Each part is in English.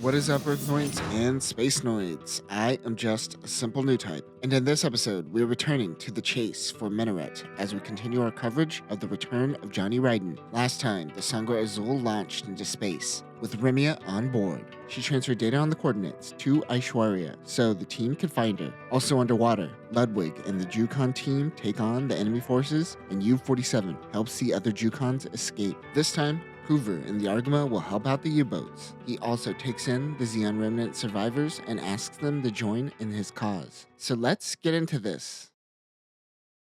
What is up, Earthnoids and Spacenoids? I am just a simple new type, and in this episode, we're returning to the chase for Minaret as we continue our coverage of the return of Johnny Ridden. Last time, the Sangre Azul launched into space, with Remia on board. She transferred data on the coordinates to Aishwarya so the team could find her. Also underwater, Ludwig and the Jukon team take on the enemy forces, and U-47 helps the other Jukons escape. This time, Hoover and the Argama will help out the U-boats. He also takes in the Xeon Remnant survivors and asks them to join in his cause. So let's get into this.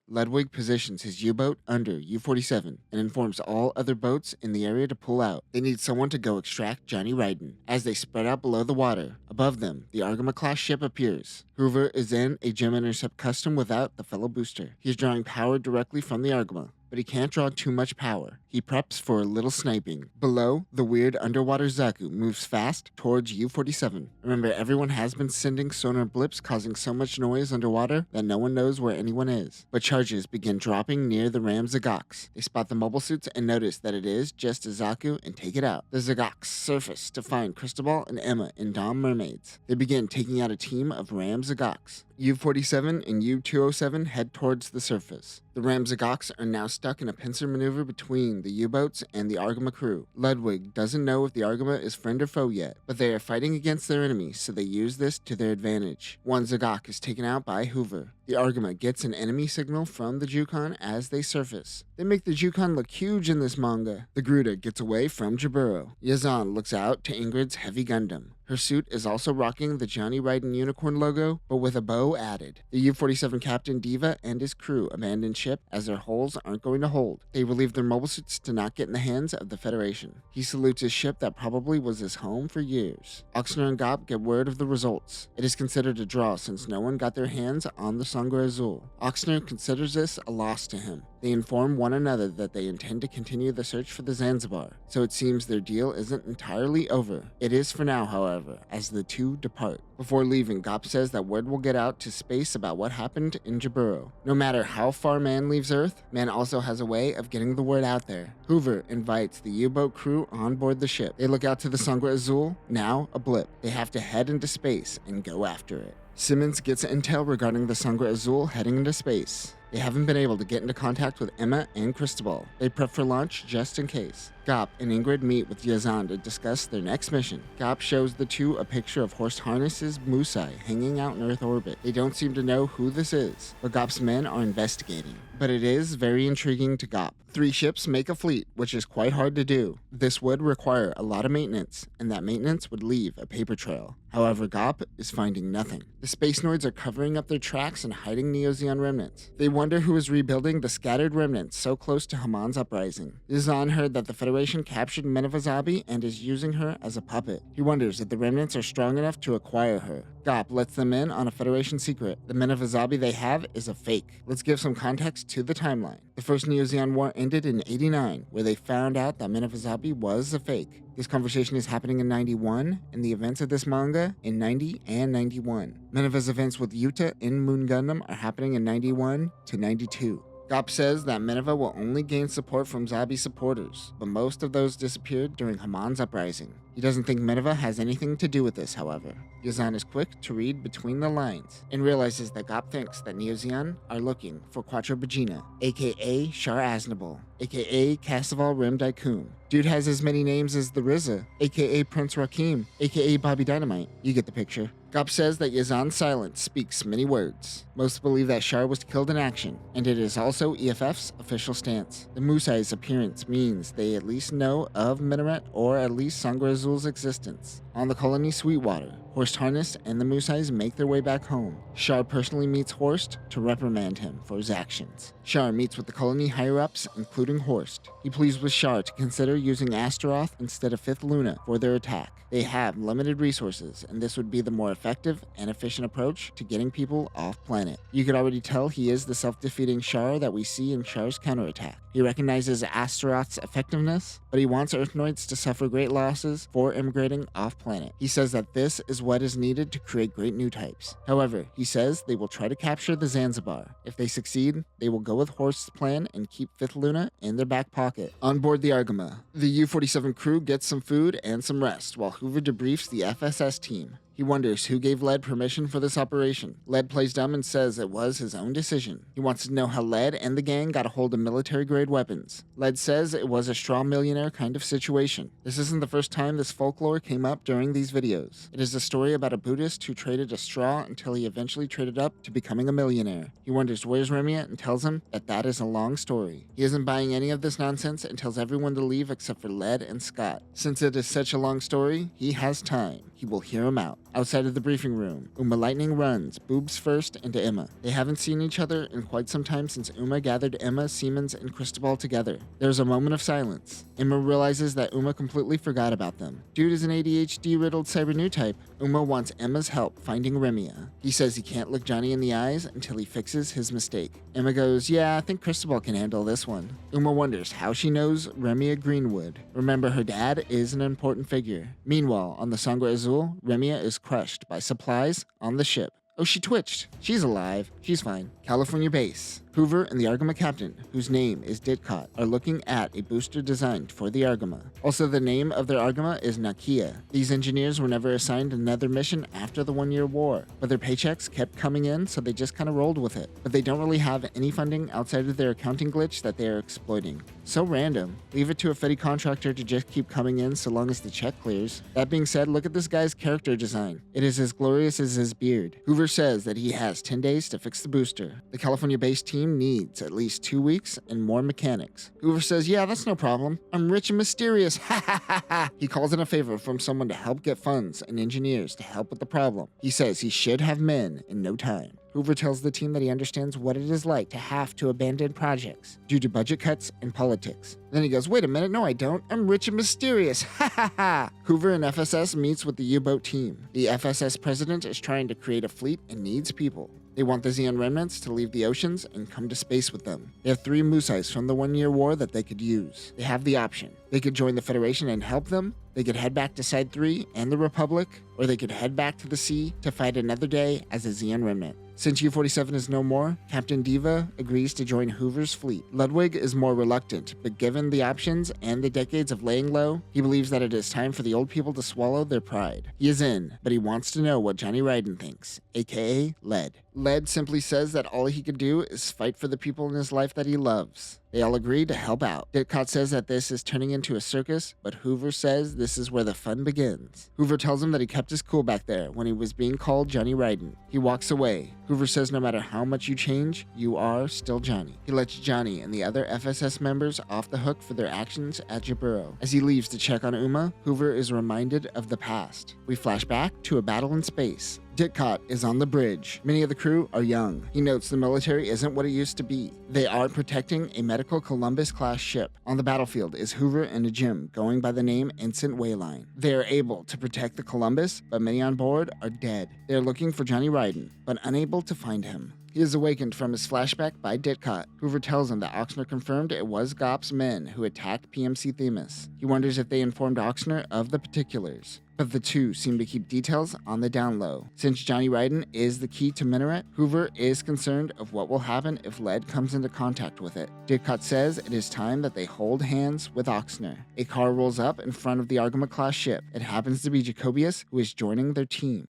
Ludwig positions his U-boat under U-47 and informs all other boats in the area to pull out. They need someone to go extract Johnny Ridden. As they spread out below the water, above them, the Argama-class ship appears. Hoover is in a Gem Intercept custom without the fellow booster. He is drawing power directly from the Argama, but he can't draw too much power. He preps for a little sniping. Below, the weird underwater Zaku moves fast towards U-47. Remember, everyone has been sending sonar blips causing so much noise underwater that no one knows where anyone is. But charges begin dropping near the Ram Zagax. They spot the mobile suits and notice that it is just a Zaku and take it out. The Zagax surface to find Cristobal and Emma in Dom Mermaids. They begin taking out a team of Ram Zagax. U-47 and U-207 head towards the surface. The Ram Zagax are now stuck in a pincer maneuver between the U-boats and the Argama crew. Ludwig doesn't know if the Argama is friend or foe yet, but they are fighting against their enemy, so they use this to their advantage. One Zagax is taken out by Hoover. The Argama gets an enemy signal from the Jukon as they surface. They make the Jukon look huge in this manga. The Gruda gets away from Jaburo. Yazan looks out to Ingrid's heavy Gundam. Her suit is also rocking the Johnny Ridden unicorn logo, but with a bow added. The U-47 captain Diva and his crew abandon ship as their hulls aren't going to hold. They relieve their mobile suits to not get in the hands of the Federation. He salutes his ship that probably was his home for years. Oxner and Gop get word of the results. It is considered a draw since no one got their hands on the Sangre Azul. Oxner considers this a loss to him. They inform one another that they intend to continue the search for the Zanzibar, so it seems their deal isn't entirely over. It is for now, however, as the two depart. Before leaving, Gop says that word will get out to space about what happened in Jaburo. No matter how far man leaves Earth, man also has a way of getting the word out there. Hoover invites the U-boat crew on board the ship. They look out to the Sangre Azul, now a blip. They have to head into space and go after it. Simmons gets intel regarding the Sangre Azul heading into space. They haven't been able to get into contact with Emma and Cristobal. They prep for launch just in case. Gop and Ingrid meet with Yazan to discuss their next mission. Gop shows the two a picture of Horst Harness's Musai hanging out in Earth orbit. They don't seem to know who this is, but Gop's men are investigating. But it is very intriguing to Gop. 3 ships make a fleet, which is quite hard to do. This would require a lot of maintenance, and that maintenance would leave a paper trail. However, Gop is finding nothing. The Spacenoids are covering up their tracks and hiding Neo-Zeon remnants. They wonder who is rebuilding the scattered remnants so close to Haman's uprising. Yazan heard that the Federation captured Mena-Vazabi and is using her as a puppet. He wonders if the remnants are strong enough to acquire her. Gop lets them in on a Federation secret. The Mena-Vazabi they have is a fake. Let's give some context to the timeline. The first Neo-Zeon War ended in '89, where they found out that Mena-Vazabi was a fake. This conversation is happening in '91, and the events of this manga in '90 and '91. Mena-Va's events with Yuta in Moon Gundam are happening in '91 to '92. Gop says that Minerva will only gain support from Zabi supporters, but most of those disappeared during Haman's uprising. He doesn't think Minerva has anything to do with this, however. Yazan is quick to read between the lines and realizes that Gop thinks that Neo-Zeon are looking for Quattro Bagina, aka Char Aznable, aka Casaval Rim Daikun. Dude has as many names as the RZA, aka Prince Rakim, aka Bobby Dynamite. You get the picture. Gop says that Yazan's silence speaks many words. Most believe that Char was killed in action, and it is also EFF's official stance. The Musai's appearance means they at least know of Minaret or at least Sangre Azul's existence. On the colony Sweetwater, Horst Harness and the Musais make their way back home. Char personally meets Horst to reprimand him for his actions. Char meets with the colony higher-ups, including Horst. He pleads with Char to consider using Astaroth instead of 5th Luna for their attack. They have limited resources, and this would be the more effective and efficient approach to getting people off planet. You could already tell he is the self-defeating Char that we see in Char's counterattack. He recognizes Astaroth's effectiveness, but he wants Earthnoids to suffer great losses for immigrating off planet. He says that this is what is needed to create great new types. However, he says they will try to capture the Zanzibar. If they succeed, they will go with Horst's plan and keep 5th Luna in their back pocket. On board the Argama, the U-47 crew gets some food and some rest while Hoover debriefs the FSS team. He wonders who gave Led permission for this operation. Led plays dumb and says it was his own decision. He wants to know how Led and the gang got a hold of military-grade weapons. Led says it was a straw millionaire kind of situation. This isn't the first time this folklore came up during these videos. It is a story about a Buddhist who traded a straw until he eventually traded up to becoming a millionaire. He wonders where's Remia and tells him that that is a long story. He isn't buying any of this nonsense and tells everyone to leave except for Led and Scott. Since it is such a long story, he has time. He will hear him out. Outside of the briefing room, Uma Lightning runs, boobs first, into Emma. They haven't seen each other in quite some time since Uma gathered Emma, Siemens, and Cristobal together. There's a moment of silence. Emma realizes that Uma completely forgot about them. Dude is an ADHD-riddled cyber new type. Uma wants Emma's help finding Remia. He says he can't look Johnny in the eyes until he fixes his mistake. Emma goes, yeah, I think Cristobal can handle this one. Uma wonders how she knows Remia Greenwood. Remember, her dad is an important figure. Meanwhile, on the Sangre Azul, Remia is crushed by supplies on the ship. Oh, she twitched. She's alive. She's fine. California base. Hoover and the Argama captain, whose name is Ditcott, are looking at a booster designed for the Argama. Also, the name of their Argama is Nakia. These engineers were never assigned another mission after the 1-year war, but their paychecks kept coming in, so they just kind of rolled with it. But they don't really have any funding outside of their accounting glitch that they are exploiting. So random. Leave it to a Fetty contractor to just keep coming in so long as the check clears. That being said, look at this guy's character design. It is as glorious as his beard. Hoover says that he has 10 days to fix the booster. The California base team needs at least 2 weeks and more mechanics. Hoover says, yeah, that's no problem. I'm rich and mysterious. Ha ha ha ha. He calls in a favor from someone to help get funds and engineers to help with the problem. He says he should have men in no time. Hoover tells the team that he understands what it is like to have to abandon projects due to budget cuts and politics. Then he goes, wait a minute, no I don't. I'm rich and mysterious. Ha ha ha. Hoover and FSS meets with the U-boat team. The FSS president is trying to create a fleet and needs people. They want the Xeon remnants to leave the oceans and come to space with them. They have 3 Musais from the 1-year war that they could use. They have the option. They could join the Federation and help them, they could head back to Side 3 and the Republic, or they could head back to the sea to fight another day as a Xeon remnant. Since U-47 is no more, Captain Diva agrees to join Hoover's fleet. Ludwig is more reluctant, but given the options and the decades of laying low, he believes that it is time for the old people to swallow their pride. He is in, but he wants to know what Johnny Ridden thinks, aka Led. Led simply says that all he could do is fight for the people in his life that he loves. They all agree to help out. Ditcott says that this is turning into a circus, but Hoover says this is where the fun begins. Hoover tells him that he kept his cool back there when he was being called Johnny Ridden. He walks away. Hoover says no matter how much you change, you are still Johnny. He lets Johnny and the other FSS members off the hook for their actions at Jaburo. As he leaves to check on Uma, Hoover is reminded of the past. We flash back to a battle in space. Ditcott is on the bridge. Many of the crew are young. He notes the military isn't what it used to be. They are protecting a medical Columbus-class ship. On the battlefield is Hoover and a Jim going by the name Ensign Wayline. They are able to protect the Columbus, but many on board are dead. They are looking for Johnny Ridden, but unable to find him. He is awakened from his flashback by Ditcott. Hoover tells him that Oxner confirmed it was Gop's men who attacked PMC Themis. He wonders if they informed Oxner of the particulars, but the two seem to keep details on the down low. Since Johnny Ridden is the key to Minaret, Hoover is concerned of what will happen if Led comes into contact with it. Ditcott says it is time that they hold hands with Oxner. A car rolls up in front of the Argama-class ship. It happens to be Jacobius, who is joining their team.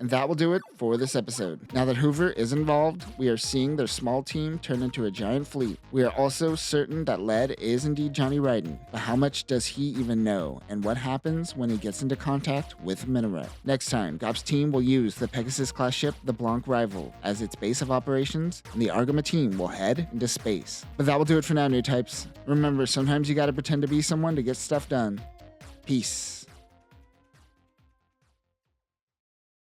And that will do it for this episode. Now that Hoover is involved, we are seeing their small team turn into a giant fleet. We are also certain that Led is indeed Johnny Ridden, but how much does he even know, and what happens when he gets into contact with Minaret? Next time, Gop's team will use the Pegasus-class ship, the Blanc Rival, as its base of operations, and the Argama team will head into space. But that will do it for now, new types. Remember, sometimes you gotta pretend to be someone to get stuff done. Peace.